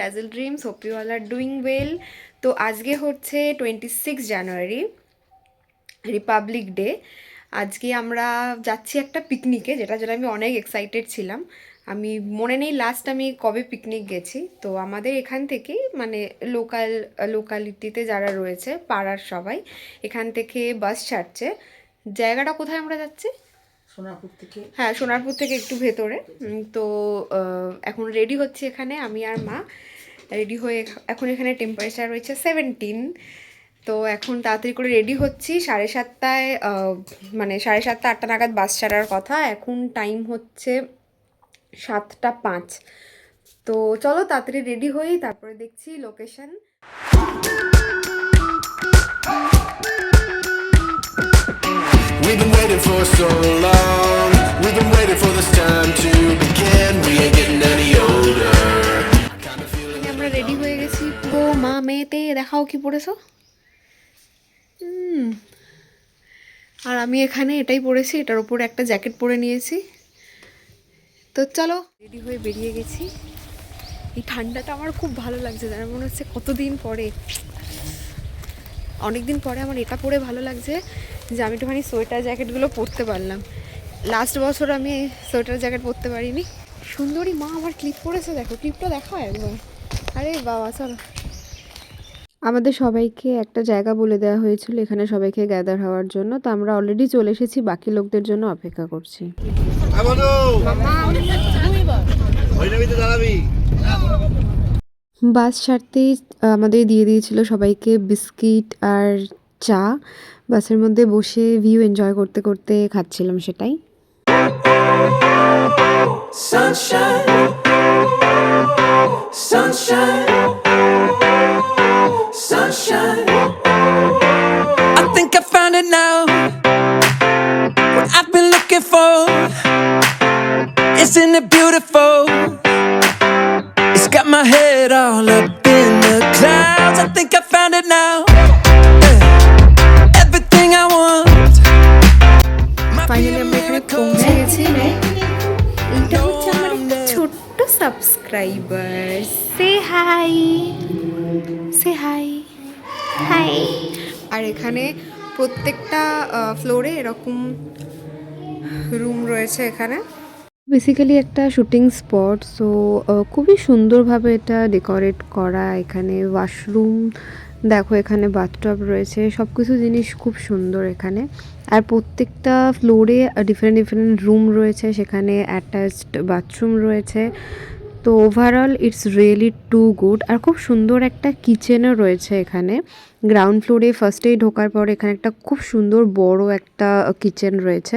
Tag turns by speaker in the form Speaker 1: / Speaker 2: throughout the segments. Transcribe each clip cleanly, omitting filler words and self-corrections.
Speaker 1: Dazzle Dreams. Hope you all are doing well. তো আজকে হচ্ছে 26 জানুয়ারি, রিপাবলিক ডে। আজকে আমরা যাচ্ছি একটা পিকনিকে, যেটার জন্য আমি অনেক এক্সাইটেড ছিলাম। আমি মনে নেই লাস্ট আমি কবে পিকনিক গেছি। তো আমাদের এখান থেকে মানে লোকালিটিতে যারা রয়েছে পাড়ার সবাই এখান থেকে বাস ছাড়ছে। জায়গাটা কোথায় আমরা যাচ্ছি?
Speaker 2: সোনারপুর থেকে।
Speaker 1: হ্যাঁ, সোনারপুর থেকে একটু ভেতরে। তো এখন রেডি হচ্ছে এখানে আমি আর মা রেডি হয়ে। এখন এখানে টেম্পারেচার রয়েছে 17। তো এখন তাড়াতাড়ি করে রেডি হচ্ছি। 7:30টায় মানে 7:30 8টা নাগাদ বাস ছাড়ার কথা। এখন টাইম হচ্ছে 7টা 5। তো চলো তাড়াতাড়ি রেডি হই, তারপরে দেখছি location.
Speaker 3: We've been waiting for so long. We've been waiting for this time to begin. We ain't getting any older.
Speaker 1: আমরা রেডি হয়ে গেছি পুরো মা মেয়েতে। দেখাও কি পড়েছো। আর আমি এখানে এটাই পরেছি, এটার উপরে একটা জ্যাকেট পরে নিয়েছি। তো চলো রেডি হয়ে বেরিয়ে গেছি। এই ঠান্ডাটা আমার খুব ভালো লাগছে, যেন মনে হচ্ছে কতদিন পরে, অনেক দিন পরে আমার এটা পরে ভালো লাগছে যে আমি একটুখানি সোয়েটার জ্যাকেটগুলো পরতে পারলাম। লাস্ট বছর আমি সোয়েটার জ্যাকেট পরতে পারিনি। সুন্দরী মা আমার ক্লিপ পরেছে, দেখো ক্লিপটা দেখাও একবার। আরে বাবা চলো। আমাদের সবাইকে একটা জায়গা বলে দেওয়া হয়েছিল এখানে সবাইকে গ্যাদার হওয়ার জন্য। তো আমরা অলরেডি চলে এসেছি, বাকি লোকদের জন্য অপেক্ষা করছি। বাস ছাড়তেই আমাদের দিয়ে দিয়েছিল সবাইকে বিস্কিট আর চা। বাসের মধ্যে বসে ভিউ এনজয় করতে করতে খাচ্ছিলাম সেটাই।
Speaker 3: Sunshine, sunshine, sunshine. I think I found it now. What I've been looking for. Isn't it beautiful? It's got my head all up in the clouds. I think I found it now. Everything I want.
Speaker 1: Finally আমরা এখানে পৌঁছে গেছি। এইটা হচ্ছে আমার ছোট্ট subscriber. সে high, সে high, high. আর এখানে প্রত্যেকটা ফ্লোরে এরকম রুম রয়েছে এখানে। বেসিক্যালি একটা শুটিং স্পট। সো খুবই সুন্দরভাবে এটা ডেকোরেট করা। এখানে ওয়াশরুম দেখো, এখানে বাথটব রয়েছে, সব কিছু জিনিস খুব সুন্দর এখানে। আর প্রত্যেকটা ফ্লোরে ডিফারেন্ট ডিফারেন্ট রুম রয়েছে, সেখানে অ্যাটাচড বাথরুম রয়েছে। তো overall it's really too good. আর খুব সুন্দর একটা কিচেনও রয়েছে এখানে। গ্রাউন্ড ফ্লোরে ফার্স্টেই ঢোকার পর এখানে একটা খুব সুন্দর বড় একটা কিচেন রয়েছে।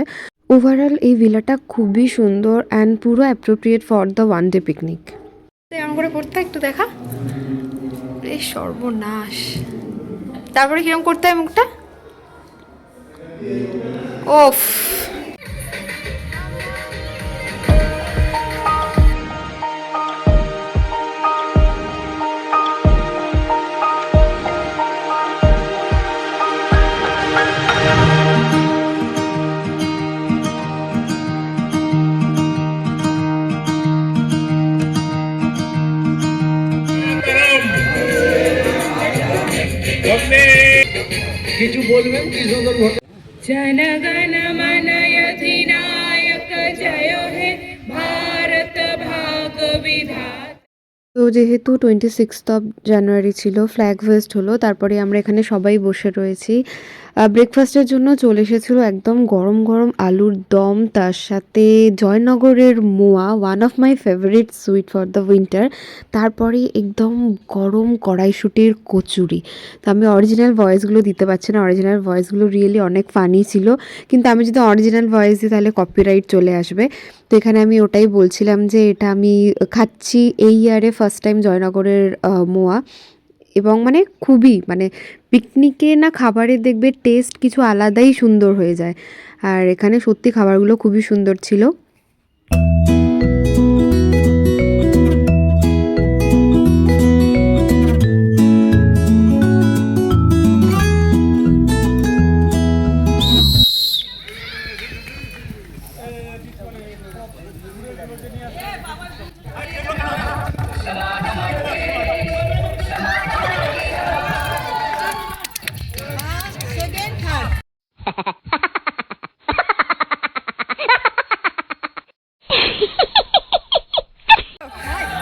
Speaker 1: ওভারঅল এই ভিলাটা খুবই সুন্দর অ্যান্ড পুরো appropriate for the one day picnic. এমন করে করতে একটু দেখা, এই সর্বনাশ। তারপরে কিরম করতে হয় মুখটা? ওফ,
Speaker 4: কিছু বলবেন কি সুন্দর ঘটনা।
Speaker 5: जनगण मन अधिनायक जय हे भारत भाग्य विधाता।
Speaker 1: তো যেহেতু 26 জানুয়ারি ছিল, ফ্ল্যাগ হোয়েস্ট হলো, তারপরে আমরা এখানে সবাই বসে রয়েছি। ব্রেকফাস্টের জন্য চলে এসেছিলো একদম গরম গরম আলুর দম, তার সাথে জয়নগরের মোয়া, one of my favourite sweet for the winter. তারপরে একদম গরম কড়াইশুঁটির কচুরি। তো আমি অরিজিনাল ভয়েসগুলো দিতে পারছি না, অরিজিনাল ভয়েসগুলো রিয়েলি অনেক ফানি ছিল, কিন্তু আমি যদি অরিজিনাল ভয়েস দিই তাহলে কপিরাইট চলে আসবে। তো এখানে আমি ওটাই বলছিলাম যে এটা আমি খাচ্ছি এই ইয়ারে ফার্স্ট টাইম জয়নগরের মোয়া। এবং মানে খুবই মানে পিকনিকে না খাবারের দেখবে টেস্ট কিছু আলাদাই সুন্দর হয়ে যায়। আর এখানে সত্যি খাবারগুলো খুবই সুন্দর ছিল।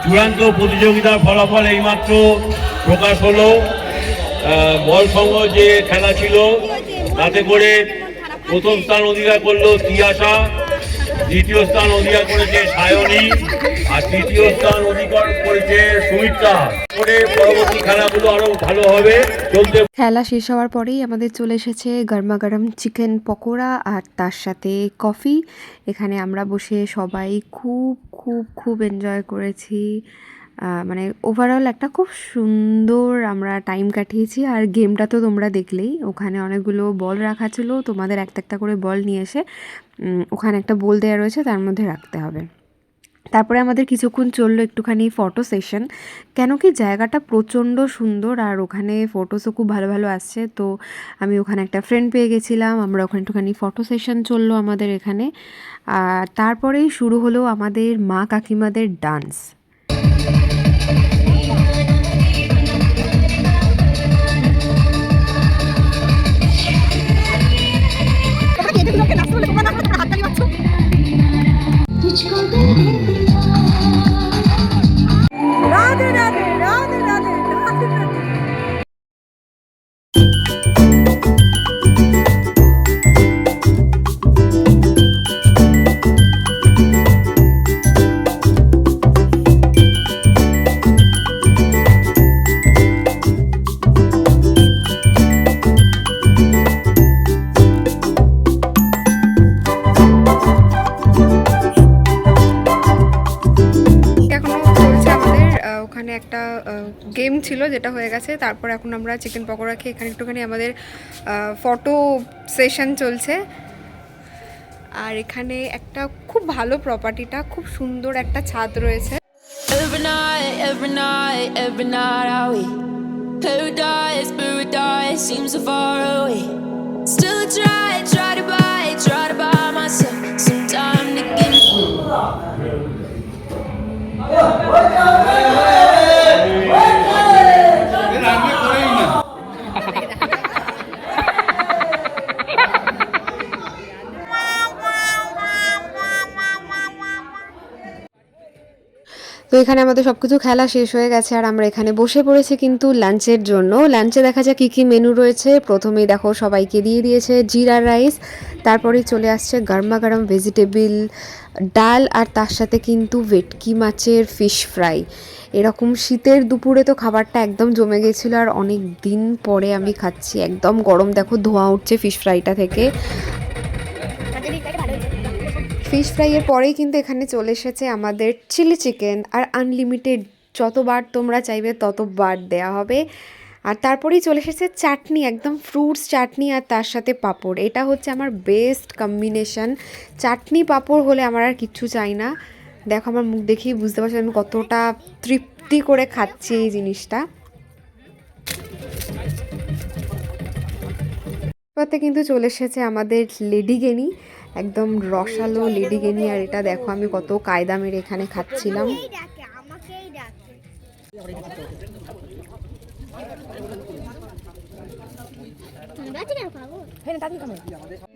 Speaker 2: চূড়ান্ত প্রতিযোগিতার ফলাফল এইমাত্র প্রকাশ হলো। বল সংঘ যে খেলা ছিল তাতে করে প্রথম স্থান অধিকার করলো তিয়াশা, দ্বিতীয় স্থান অধিকার করেছে সায়নী, আর তৃতীয় স্থান অধিকার করেছে সুমিত্রা। পরে পরবর্তী খেলাগুলো আরো ভালো হবে চলতে।
Speaker 1: খেলা শেষ হওয়ার পরেই আমাদের চলে এসেছে গরমা গরম চিকেন পকোড়া আর তার সাথে কফি। এখানে আমরা বসে সবাই খুব খুব খুব এনজয় করেছি। মানে ওভারঅল একটা খুব সুন্দর আমরা টাইম কাটিয়েছি। আর গেমটা তো তোমরা দেখলেই, ওখানে অনেকগুলো বল রাখা ছিল, তোমাদের একটা একটা করে বল নিয়ে এসে ওখানে একটা বল দেওয়া রয়েছে, তার মধ্যে রাখতে হবে। তারপরে আমাদের কিছুক্ষণ চললো একটুখানি ফটো সেশন, কেন কি জায়গাটা প্রচণ্ড সুন্দর আর ওখানে ফটোসও খুব ভালো ভালো আসছে। তো আমি ওখানে একটা ফ্রেন্ড পেয়ে গেছিলাম, আমরা ওখানে একটুখানি ফটো সেশন চললো আমাদের এখানে। আর তারপরেই শুরু হলো আমাদের মা কাকিমাদের ডান্স। ওখানে একটা গেম ছিল যেটা হয়ে গেছে, তারপর এখন আমরা চিকেন পকোড়া খেয়ে এখানে একটুখানি আমাদের ফটো সেশন চলছে। আর এখানে একটা খুব ভালো প্রপার্টিটা, খুব সুন্দর একটা ছাদ রয়েছে।
Speaker 6: Every night are we paradise seems so far away. Still I try to buy myself some time to get
Speaker 1: তো এখানে আমাদের সব কিছু খেলা শেষ হয়ে গেছে আর আমরা এখানে বসে পড়েছি কিন্তু লাঞ্চের জন্য। লাঞ্চে দেখা যাক কী কী মেনু রয়েছে। প্রথমেই দেখো সবাইকে দিয়ে দিয়েছে জিরা রাইস, তারপরেই চলে আসছে গরমা গরম ভেজিটেবল ডাল, আর তার সাথে কিন্তু ভেটকি মাছের ফিশ ফ্রাই। এরকম শীতের দুপুরে তো খাবারটা একদম জমে গেছিলো, আর অনেক দিন পরে আমি খাচ্ছি। একদম গরম, দেখো ধোঁয়া উঠছে ফিশ ফ্রাইটা থেকে। ফিশ ফ্রাইয়ের পরেই কিন্তু এখানে চলে এসেছে আমাদের চিলি চিকেন, আর আনলিমিটেড যতবার তোমরা চাইবে ততবার দেয়া হবে। আর তারপরেই চলে এসেছে চাটনি, একদম ফ্রুটস চাটনি আর তার সাথে পাঁপড়। এটা হচ্ছে আমার বেস্ট কম্বিনেশন। চাটনি পাঁপড় হলে আমার আর কিচ্ছু চাই না। দেখো আমার মুখ দেখেই বুঝতে পারছি আমি কতটা তৃপ্তি করে খাচ্ছি এই জিনিসটা। তাতে কিন্তু চলে এসেছে আমাদের লেডিকেনি, একদম রসালো লেডিকেনি। আর এটা দেখো আমি কত কায়দা মেরে এখানে খাচ্ছিলাম।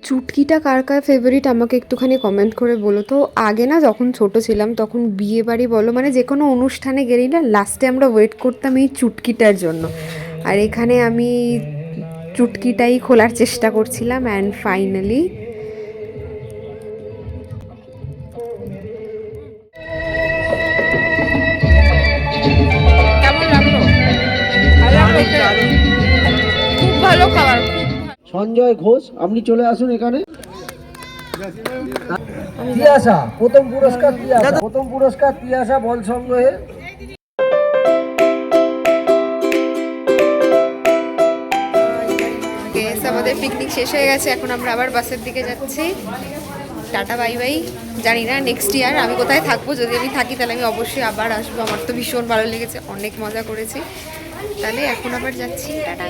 Speaker 1: চুটকিটা কার কার ফেভারিট আমাকে একটুখানি কমেন্ট করে বলো তো। আগে না যখন ছোট ছিলাম তখন বিয়ে বাড়ি বলো মানে যে কোনো অনুষ্ঠানে গেলেই না লাস্টে আমরা ওয়েট করতাম এই চুটকিটার জন্য। আর এখানে আমি চুটকিটাই খোলার চেষ্টা করছিলাম অ্যান্ড ফাইনালি
Speaker 5: কেমন লাগলো? খুব ভালো খাবার।
Speaker 4: সঞ্জয় ঘোষ, আপনি চলে আসুন এখানে। তিয়াশা প্রথম পুরস্কার তিয়াশা বল সংগ্রহে।
Speaker 1: আমাদের পিকনিক শেষ হয়ে গেছে, এখন আমরা আবার বাসের দিকে যাচ্ছি। Tata bye bye. জানি না নেক্সট ইয়ার আমি কোথায় থাকবো, যদি আমি থাকি তাহলে আমি অবশ্যই আবার আসবো। আমার তো ভীষণ ভালো লেগেছে, অনেক মজা করেছি। তাহলে এখন আবার যাচ্ছি, টাটা।